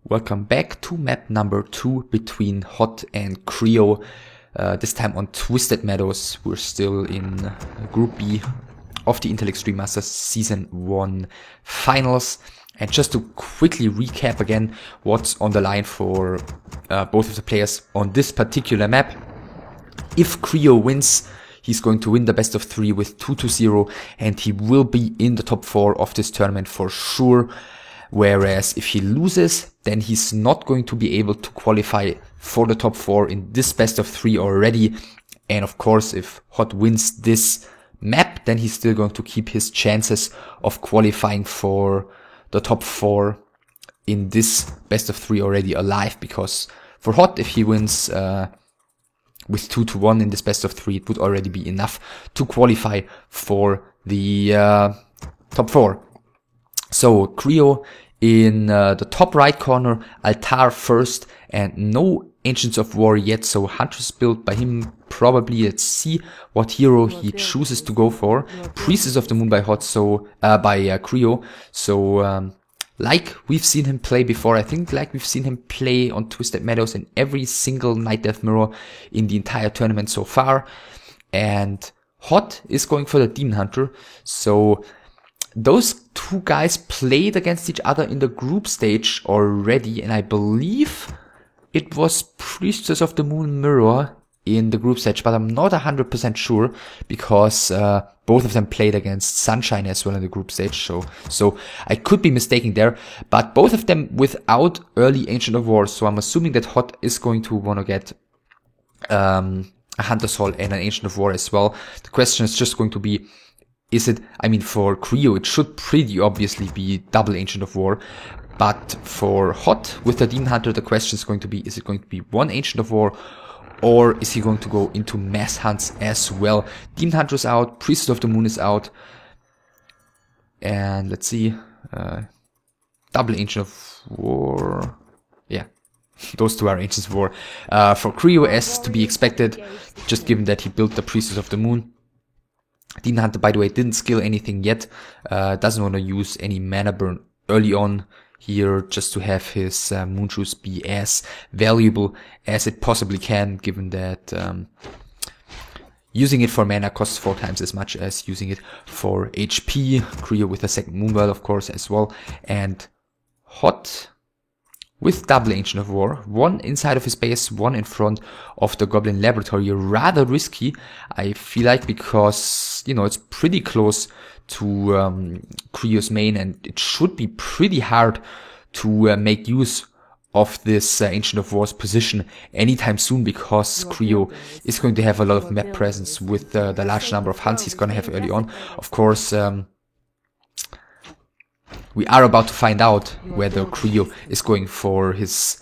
Welcome back to map number 2 between Hot and Creo. This time on Twisted Meadows. We're still in Group B of the Intel Extreme Masters Season 1 Finals. And just to quickly recap again what's on the line for both of the players on this particular map. If Creo wins, he's going to win the best of 3 with 2-0, and he will be in the top 4 of this tournament for sure. Whereas if he loses, then he's not going to be able to qualify for the top 4 in this best of 3 already. And of course, if Hot wins this map, then he's still going to keep his chances of qualifying for the top 4 in this best of 3 already alive. Because for Hot, if he wins with 2-1 in this best of 3, it would already be enough to qualify for the top 4. So Creo in the top right corner, Altar first, and no Ancients of War yet, so Huntress build by him probably. Let's see what hero he chooses to go for. Priestess of the Moon by Hot, so by Creo. So like we've seen him play before, I think like we've seen him play on Twisted Meadows in every single Night Death Mirror in the entire tournament so far. And Hot is going for the Demon Hunter, so those two guys played against each other in the group stage already, and I believe it was Priestess of the Moon Mirror in the group stage, but I'm not 100% sure because both of them played against Sunshine as well in the group stage, so I could be mistaken there, but both of them without early Ancient of War, so I'm assuming that Hot is going to want to get a Hunter's Hall and an Ancient of War as well. The question is just going to be, is it, I mean, for Creo, it should pretty obviously be double Ancient of War. But for Hot, with the Demon Hunter, the question is going to be, is it going to be one Ancient of War? Or is he going to go into mass hunts as well? Demon Hunter is out, Priestess of the Moon is out. And let's see, double Ancient of War. Yeah, those two are Ancients of War. For Creo, as to be expected, just given that he built the Priestess of the Moon. Demon Hunter, by the way, didn't skill anything yet, doesn't want to use any mana burn early on here, just to have his Moonjuice be as valuable as it possibly can, given that using it for mana costs 4 times as much as using it for HP. Creo with a second Moonveil, of course, as well. And Hot with double Ancient of War, one inside of his base, one in front of the Goblin Laboratory. Rather risky, I feel like, because, you know, it's pretty close to Creo's main, and it should be pretty hard to make use of this Ancient of War's position anytime soon, because Creo is going to have a lot of map presence with the large number of hunts he's going to have early on. Of course, we are about to find out whether Creo is going for his,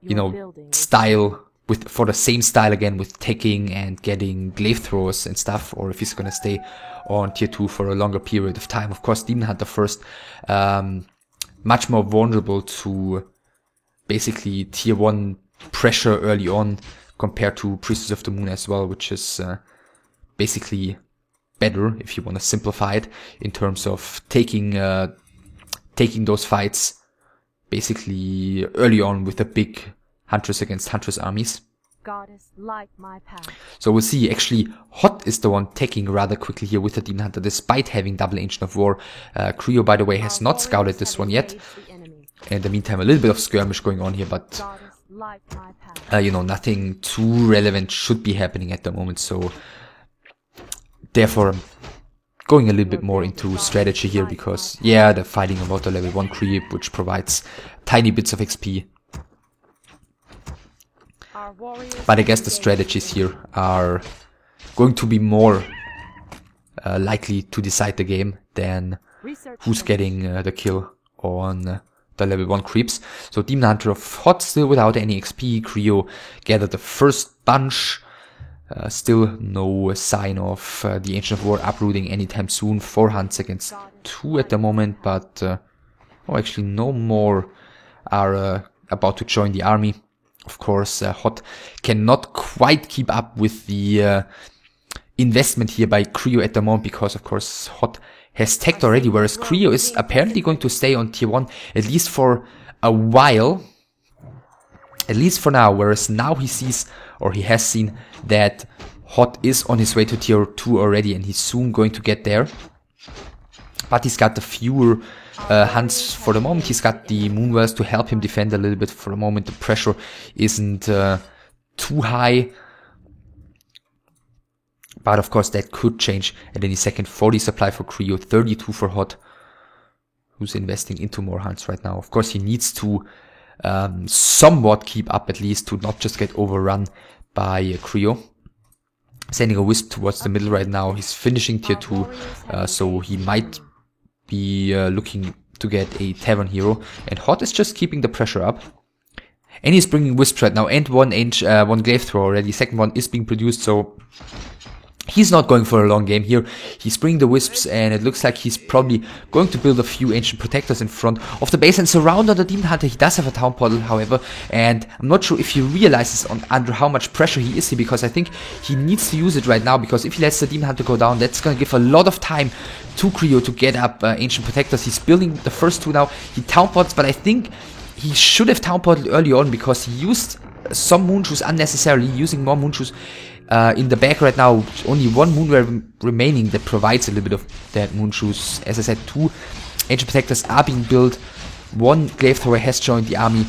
you know, style for the same style again with taking and getting glaive throwers and stuff, or if he's gonna stay on tier 2 for a longer period of time. Of course, Demon Hunter first, much more vulnerable to basically tier 1 pressure early on compared to Priestess of the Moon as well, which is basically better if you want to simplify it in terms of taking those fights basically early on with the big Huntress against Huntress armies. Goddess, light my path. So we'll see, actually Hot is the one taking rather quickly here with the Demon Hunter, despite having double Ancient of War. Creo, by the way, has not scouted this one yet. In the meantime, a little bit of skirmish going on here, but you know, nothing too relevant should be happening at the moment, so therefore I'm going a little bit more into strategy here, because yeah, they're fighting about the level 1 creep, which provides tiny bits of XP. But I guess the strategies here are going to be more likely to decide the game than who's getting the kill on the level 1 creeps. So Demon Hunter of Hot still without any XP. Creo gathered the first bunch. Still no sign of the Ancient of War uprooting anytime soon. 4 hunts against 2 at the moment, but oh, actually no more are about to join the army. Of course, Hot cannot quite keep up with the investment here by Creo at the moment, because of course Hot has tagged already, whereas Creo is apparently going to stay on tier 1 at least for a while. At least for now, whereas now he sees, or he has seen, that Hot is on his way to tier 2 already, and he's soon going to get there. But he's got the fewer hunts for the moment. He's got the Moonwells to help him defend a little bit for the moment. The pressure isn't too high. But of course that could change at any second. 40 supply for Creo, 32 for Hot, who's investing into more hunts right now. Of course he needs to somewhat keep up, at least to not just get overrun by Creo. Sending a Wisp towards the middle right now. He's finishing tier 2, so he might be looking to get a Tavern Hero. And Hot is just keeping the pressure up. And he's bringing Wisps right now, and one Glaive Thrower already. Second one is being produced, so he's not going for a long game here. He's bringing the Wisps, and it looks like he's probably going to build a few Ancient Protectors in front of the base and surround on the Demon Hunter. He does have a Town Portal, however, and I'm not sure if he realizes under how much pressure he is here, because I think he needs to use it right now, because if he lets the Demon Hunter go down, that's going to give a lot of time to Creo to get up Ancient Protectors. He's building the first two now. He Town Portals, but I think he should have Town Portaled early on, because he used some Moonshoes unnecessarily, using more Moonshoes in the back right now. Only one Moonwell remaining that provides a little bit of that Moonshoes. As I said, 2 Ancient Protectors are being built. 1 Glaive Thrower has joined the army.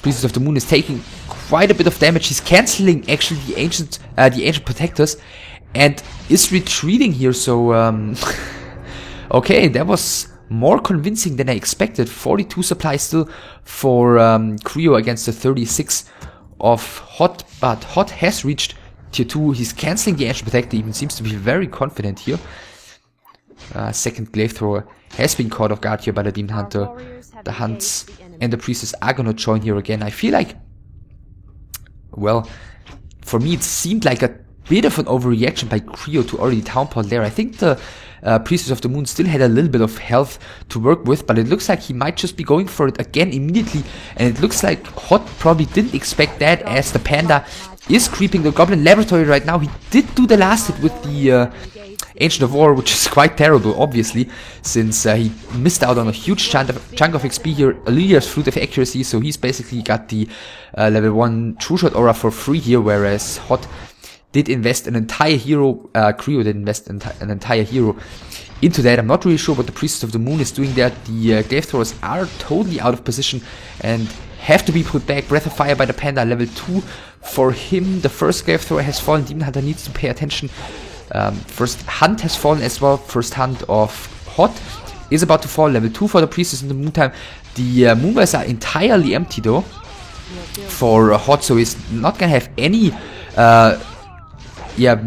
Priestess of the Moon is taking quite a bit of damage. He's cancelling actually the Ancient Protectors and is retreating here. So okay, that was more convincing than I expected. 42 supply still for Creo against the 36 of Hot, but Hot has reached tier 2. He's cancelling the Ancient Protector, even seems to be very confident here. Second Glaive Thrower has been caught off guard here by the Demon Hunter. The Hunts and the Priestess are gonna join here again. I feel like, well, for me it seemed like a bit of an overreaction by Creo to already Town Portal there. I think the Priestess of the Moon still had a little bit of health to work with, but it looks like he might just be going for it again immediately, and it looks like Hot probably didn't expect that, as the Panda is creeping the Goblin Laboratory right now. He did do the last hit with the Ancient of War, which is quite terrible, obviously, since he missed out on a huge chunk of XP here. Alilia's Fruit of Accuracy, so he's basically got the level 1 True Shot Aura for free here, whereas Hot did invest an entire hero, Creo did invest an entire hero into that. I'm not really sure what the Priestess of the Moon is doing there. The Glaive Throwers are totally out of position and have to be put back. Breath of Fire by the Panda, level 2 for him. The first Glaive Thrower has fallen. Demon Hunter needs to pay attention. First Hunt has fallen as well. First Hunt of Hot is about to fall. Level 2 for the Priestess in the meantime. The Moonwells are entirely empty though for Hot, so he's not gonna have any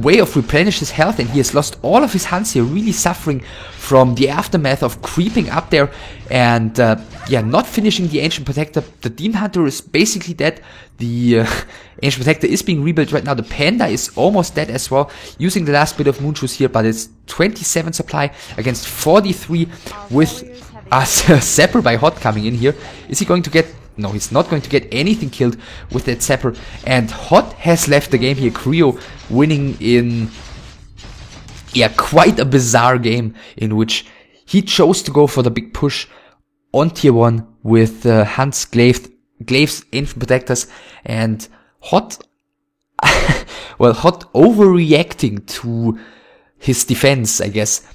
way of replenish his health, and he has lost all of his hunts here, really suffering from the aftermath of creeping up there and not finishing the Ancient Protector. The Demon Hunter is basically dead. The Ancient Protector is being rebuilt right now. The Panda is almost dead as well, using the last bit of Moonshoes here, but it's 27 supply against 43 with a Zapper by Hot coming in here. Is he going to get... No, he's not going to get anything killed with that Zapper. And Hot has left the game here. Creo winning in, quite a bizarre game in which he chose to go for the big push on tier 1 with Hunt's Glaives, Ancient Protectors, and Hot, Hot overreacting to his defense, I guess.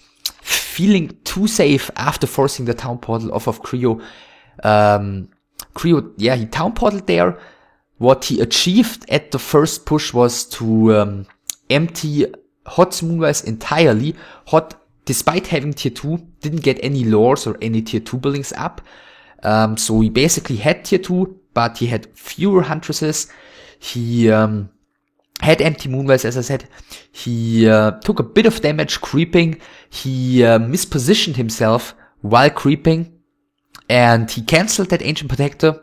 Feeling too safe after forcing the Town Portal off of Creo. Creo, he Town Portaled there. What he achieved at the first push was to empty Hot's Moonwells entirely. Hot, despite having tier 2, didn't get any lores or any tier 2 buildings up. So he basically had tier 2, but he had fewer Huntresses. He had empty Moonwells, as I said. He took a bit of damage creeping. He mispositioned himself while creeping. And he cancelled that Ancient Protector.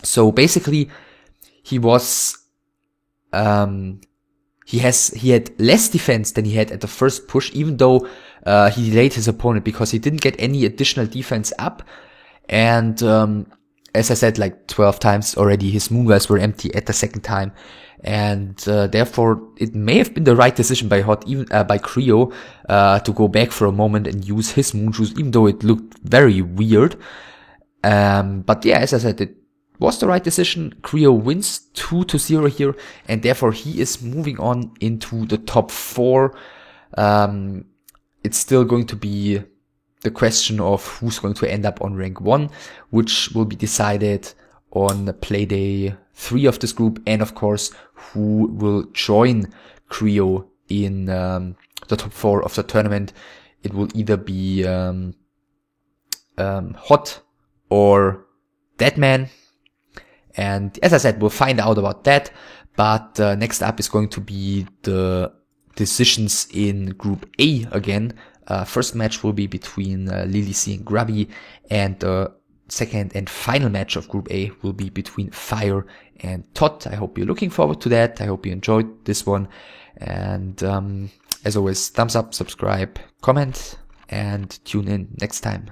So basically, he was, he had less defense than he had at the first push, even though, he delayed his opponent because he didn't get any additional defense up. And, as I said, like 12 times already, his Moonwells were empty at the second time. And, therefore, it may have been the right decision by Hot, even, by Creo, to go back for a moment and use his Moonshoes, even though it looked very weird. But as I said, it was the right decision. Creo wins 2-0 here, and therefore he is moving on into the top 4. It's still going to be the question of who's going to end up on rank 1, which will be decided on playday 3 of this group, and of course who will join Creo in the top 4 of the tournament. It will either be Hot or Deadman, and as I said, we'll find out about that. But next up is going to be the decisions in Group A again. First match will be between LilyC and Grubby, and the second and final match of Group A will be between Fire and Todd. I hope you're looking forward to that. I hope you enjoyed this one. And as always, thumbs up, subscribe, comment, and tune in next time.